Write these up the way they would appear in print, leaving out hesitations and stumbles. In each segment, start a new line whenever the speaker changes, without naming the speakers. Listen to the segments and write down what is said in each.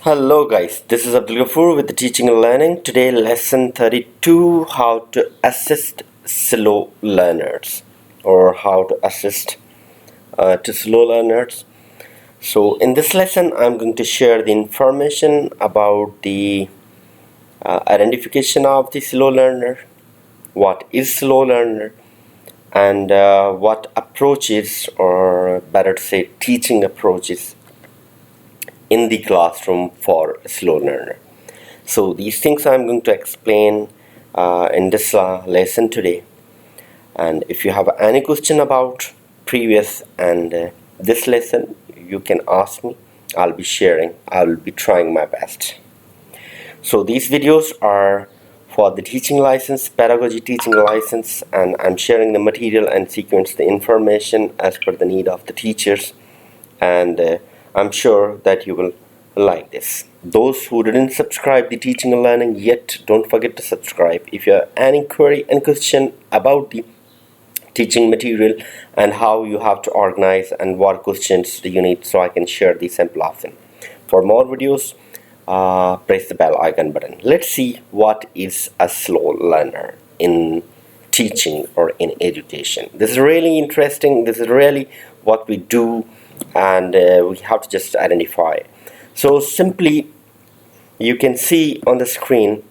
Hello guys, this is Abdul Ghafoor with the Teaching and Learning. Today lesson 32, how to assist slow learners or how to assist to slow learners. So in this lesson I'm going to share the information about the identification of the slow learner, what is slow learner, and what approaches, or better to say teaching approaches, in the classroom for a slow learner. So these things I'm going to explain in this lesson today. And if you have any question about previous and this lesson, you can ask me. I'll be sharing. I'll be trying my best. So these videos are for the teaching license, pedagogy teaching license, and I'm sharing the material and sequence the information as per the need of the teachers. And I'm sure that you will like this. Those who didn't subscribe the Teaching and Learning yet, don't forget to subscribe. If you have any query and question about the teaching material and how you have to organize and what questions do you need, so I can share the sample option. For more videos, press the bell icon button. Let's see what is a slow learner in teaching or in education. This is really interesting. This is really what we do, and we have to just identify. So simply you can see on the screen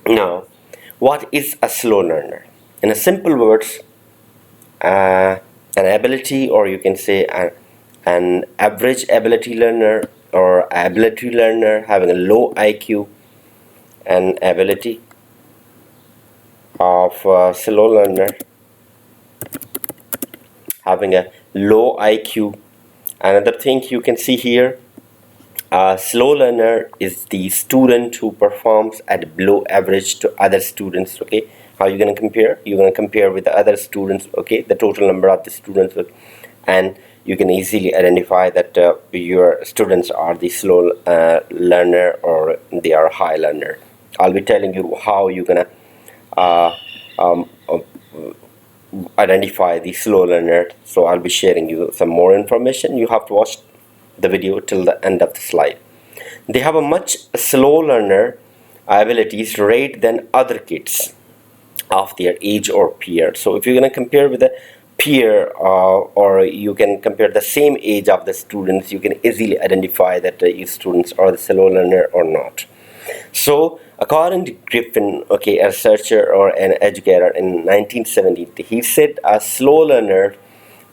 now what is a slow learner. In a simple words, an ability, or you can say an average ability learner or ability learner having a low IQ, an ability of a slow learner having a low IQ. Another thing you can see here, a slow learner is the student who performs at below average to other students. Okay, how you going to compare? You're going to compare with the other students, okay, the total number of the students, and you can easily identify that your students are the slow learner or they are high learner. I'll be telling you how you're going to identify the slow learner. So I'll be sharing you some more information. You have to watch the video till the end of the slide. They have a much slow learner abilities rate than other kids of their age or peer. So if you're going to compare with a peer, or you can compare the same age of the students, you can easily identify that your students are the slow learner or not. So according to Griffin, okay, a researcher or an educator in 1970, he said a slow learner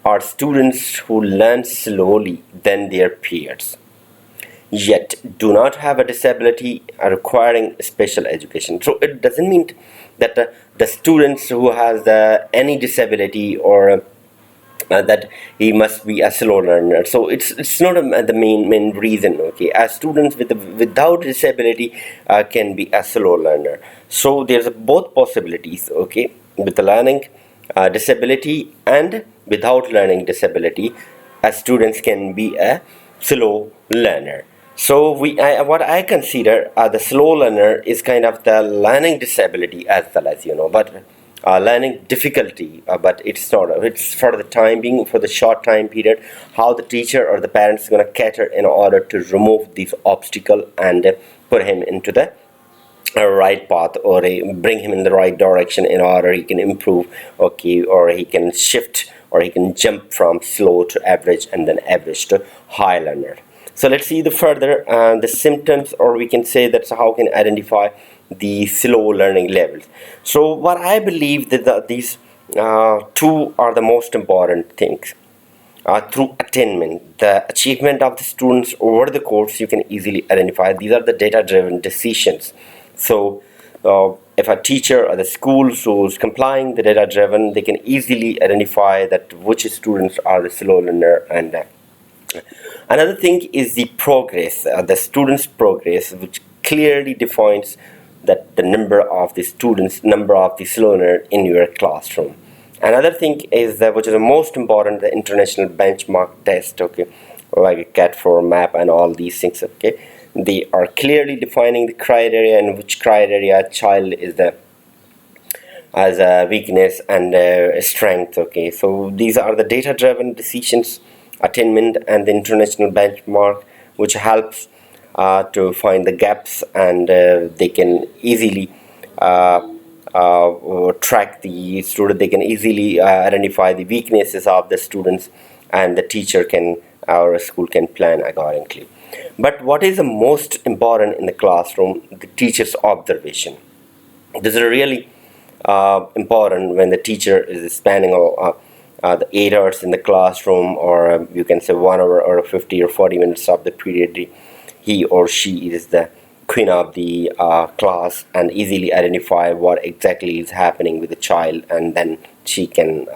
are students who learn slowly than their peers, yet do not have a disability requiring special education. So it doesn't mean that the students who has any disability or that he must be a slow learner. So it's not the main reason. Okay, as students without disability can be a slow learner. So there's both possibilities. Okay, with the learning disability and without learning disability, as students can be a slow learner. So what I consider the slow learner is kind of the learning disability as well as, but learning difficulty, but it's not. It's for the time being, for the short time period, how the teacher or the parents is going to cater in order to remove this obstacle and put him into the right path, or bring him in the right direction in order he can improve, okay, or he can shift, or he can jump from slow to average and then average to high learner. So let's see the further the symptoms, or we can say that's how can identify the slow learning levels. So what I believe that these two are the most important things. Through attainment, the achievement of the students over the course, you can easily identify. These are the data-driven decisions. So if a teacher or the school who's complying the data-driven, they can easily identify that which students are the slow learner. And another thing is the progress, the students' progress, which clearly defines that the number of the students, number of the slow learner in your classroom. Another thing is that, which is the most important, the international benchmark test, okay, like a CAT4 map and all these things, okay. They are clearly defining the criteria and which criteria a child is the as a weakness and strength, okay. So these are the data-driven decisions, attainment, and the international benchmark, which helps to find the gaps, and they can easily track the student. They can easily identify the weaknesses of the students, and the teacher can, or a school can plan accordingly. But what is the most important in the classroom? The teacher's observation. This is really important when the teacher is spending the 8 hours in the classroom, or you can say 1 hour or 50 or 40 minutes of the period. He or she is the queen of the class and easily identify what exactly is happening with the child, and then she can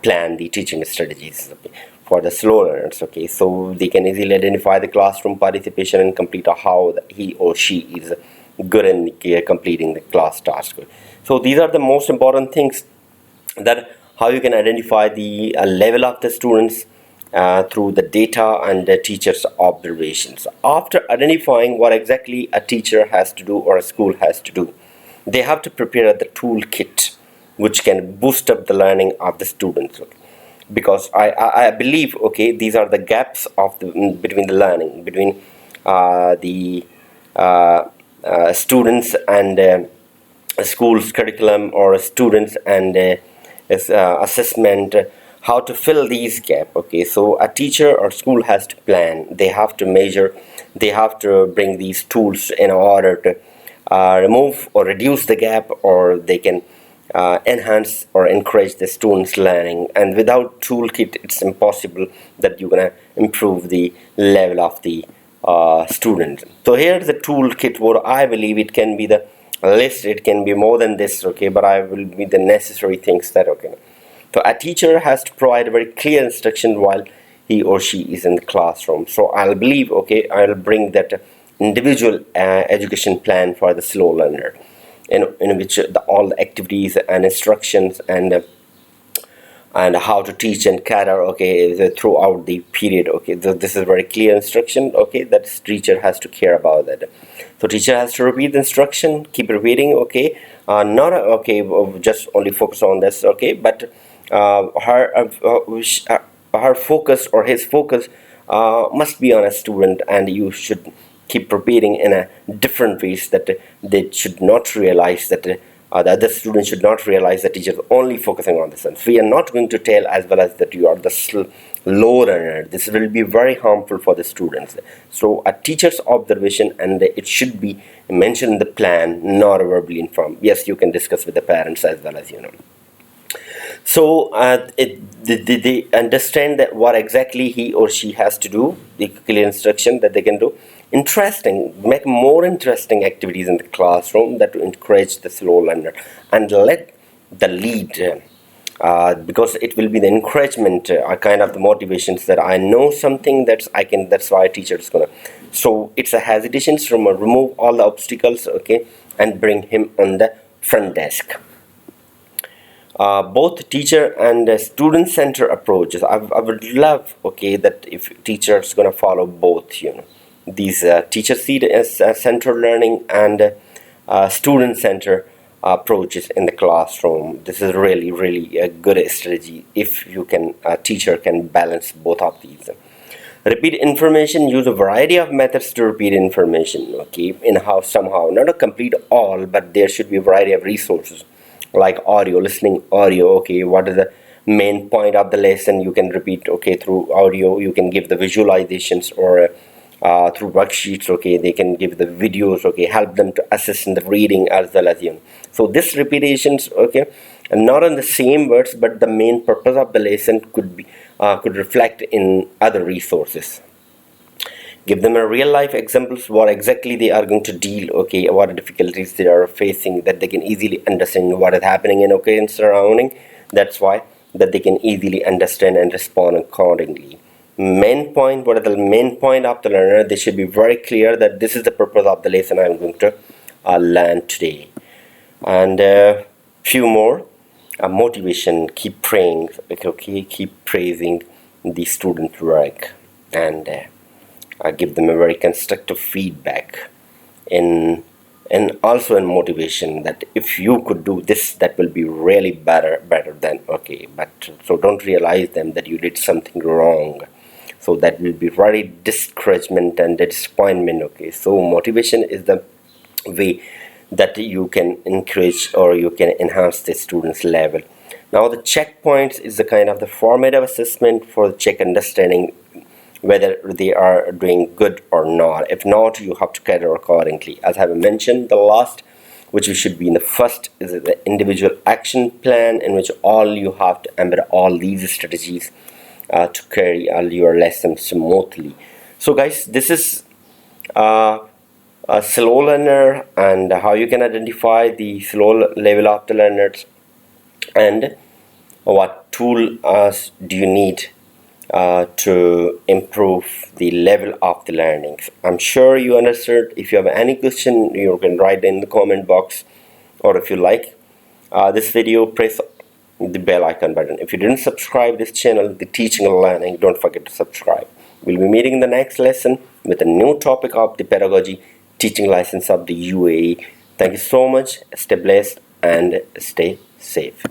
plan the teaching strategies, okay, for the slow learners. Okay, so they can easily identify the classroom participation and complete how he or she is good in completing the class task. So these are the most important things, that how you can identify the level of the students through the data and the teacher's observations. After identifying what exactly a teacher has to do or a school has to do, they have to prepare the toolkit which can boost up the learning of the students. Okay? Because I believe, okay, these are the gaps of the between the learning between the students and school's curriculum, or students and assessment, how to fill these gap. Okay, so a teacher or school has to plan, they have to measure, they have to bring these tools in order to remove or reduce the gap, or they can enhance or encourage the students learning. And without toolkit, it's impossible that you're gonna improve the level of the student. So here's the toolkit. What I believe, it can be the list, it can be more than this, okay, but I will be the necessary things that, okay. So a teacher has to provide a very clear instruction while he or she is in the classroom. So I'll believe, okay, I'll bring that individual education plan for the slow learner, in which all the activities and instructions and how to teach and cater, okay, throughout the period. Okay, so this is very clear instruction, okay, that teacher has to care about that. So teacher has to repeat the instruction, keep repeating, okay, not okay, just only focus on this, okay, but her focus or his focus must be on a student, and you should keep repeating in a different ways, that they should not realize that the other students should not realize that teacher is only focusing on this. And we are not going to tell as well as that you are the slow learner. This will be very harmful for the students. So a teacher's observation, and it should be mentioned in the plan, not verbally informed. Yes, you can discuss with the parents as well as you know. So they understand that what exactly he or she has to do, the clear instruction that they can do. Interesting, make more interesting activities in the classroom that to encourage the slow learner, and let the lead, because it will be the encouragement, kind of the motivations, that I know something, that's I can, that's why a teacher is gonna. So it's a hesitation from remove all the obstacles, okay, and bring him on the front desk. Both teacher and student center approaches. I would love, okay, that if teachers gonna follow both, you know, these teacher center learning and student center approaches in the classroom. This is really a good strategy if you can, teacher can balance both of these. Repeat information. Use a variety of methods to repeat information, okay, in how somehow, not a complete all, but there should be a variety of resources like audio, listening audio, okay, what is the main point of the lesson, you can repeat, okay, through audio. You can give the visualizations, or through worksheets, okay, they can give the videos, okay, help them to assess in the reading as well as you know. So this repetitions, okay, and not on the same words, but the main purpose of the lesson could be could reflect in other resources. Give them a real life examples what exactly they are going to deal, okay, what difficulties they are facing, that they can easily understand what is happening in, okay, in surrounding. That's why that they can easily understand and respond accordingly. Main point, what is the main point of the learner? They should be very clear that this is the purpose of the lesson I'm going to learn today. And few more. Motivation, keep praying, okay, keep praising the student work, and give them a very constructive feedback in, and also in motivation, that if you could do this, that will be really better than, okay, but so don't realize them that you did something wrong. so that will be very discouragement and disappointment. Okay, so motivation is the way that you can encourage or you can enhance the students level. Now the checkpoints is the kind of the formative assessment for check understanding whether they are doing good or not. If not, you have to cater accordingly. As I have mentioned, the last, which should be in the first, is the individual action plan, in which all you have to embed all these strategies to carry all your lessons smoothly. So guys, this is a slow learner and how you can identify the slow level of the learners, and what tool do you need to improve the level of the learnings. I'm sure you understood. If you have any question, you can write in the comment box, or if you like this video, press the bell icon button. If you didn't subscribe this channel, the teaching and learning, don't forget to subscribe. We'll be meeting in the next lesson with a new topic of the pedagogy teaching license of the UAE. Thank you so much. Stay blessed and stay safe.